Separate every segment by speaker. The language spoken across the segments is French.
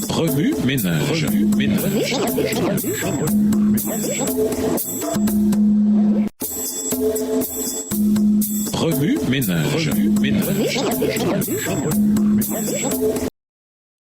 Speaker 1: Remue ménage. Remue ménage.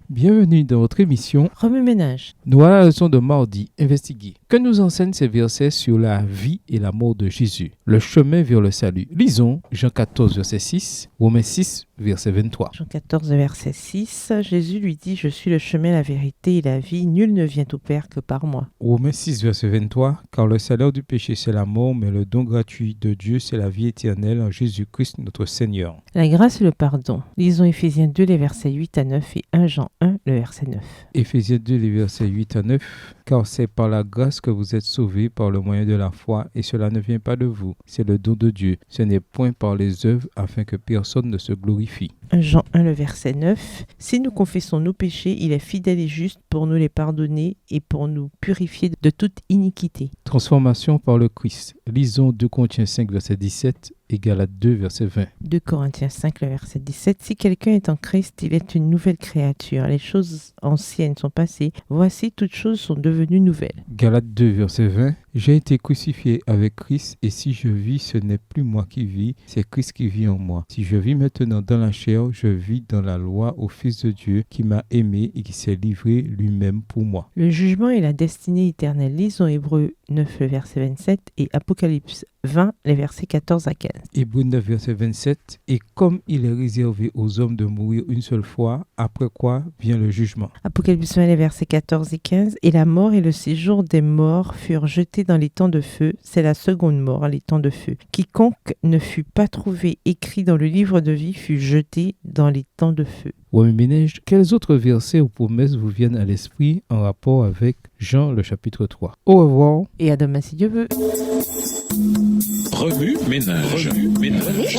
Speaker 2: Bienvenue dans votre émission
Speaker 3: Remue-ménage.
Speaker 2: Nous à la leçon de mardi, investiguer. Que nous enseignent ces versets sur la vie et la mort de Jésus, le chemin vers le salut. Lisons Jean 14, verset 6, Romains 6, verset 23.
Speaker 3: Jean 14, verset 6, Jésus lui dit « Je suis le chemin, la vérité et la vie, nul ne vient au Père que par moi. »
Speaker 2: Romains 6, verset 23. Car le salaire du péché, c'est la mort, mais le don gratuit de Dieu, c'est la vie éternelle en Jésus-Christ notre Seigneur.
Speaker 3: La grâce et le pardon. Lisons Éphésiens 2, les versets 8 à 9 et 1 Jean 1, le verset 9.
Speaker 2: Éphésiens 2, les versets 8 à 9. Car c'est par la grâce que vous êtes sauvés par le moyen de la foi, et cela ne vient pas de vous, c'est le don de Dieu. Ce n'est point par les œuvres, afin que personne ne se glorifie.
Speaker 3: 1 Jean 1, le verset 9. Si nous confessons nos péchés, il est fidèle et juste pour nous les pardonner et pour nous purifier de toute iniquité.
Speaker 2: Transformation par le Christ. Lisons 2 Corinthiens 5, verset 17 et Galates 2, verset 20.
Speaker 3: 2 Corinthiens 5, le verset 17. Si quelqu'un est en Christ, il est une nouvelle créature. Les choses anciennes sont passées. Voici, toutes choses sont devenues nouvelles.
Speaker 2: Galates 2, verset 20. J'ai été crucifié avec Christ, et si je vis, ce n'est plus moi qui vis, c'est Christ qui vit en moi. Si je vis maintenant dans la chair, je vis dans la loi au Fils de Dieu qui m'a aimé et qui s'est livré lui-même pour moi.
Speaker 3: Le jugement et la destinée éternelle. Lisons Hébreux 9, le verset 27 et Apocalypse 20, les versets 14 à 15.
Speaker 2: Hébreux 9, verset 27. Et comme il est réservé aux hommes de mourir une seule fois, après quoi vient le jugement.
Speaker 3: Apocalypse 20, les versets 14 et 15. Et la mort et le séjour des morts furent jetés dans les temps de feu. C'est la seconde mort, les temps de feu. Quiconque ne fut pas trouvé écrit dans le livre de vie fut jeté dans les temps de feu.
Speaker 2: Remue-ménage, quels autres versets ou promesses vous viennent à l'esprit en rapport avec Jean le chapitre 3? Au revoir.
Speaker 3: Et à demain si Dieu veut.
Speaker 1: Remue ménage. Remue ménage.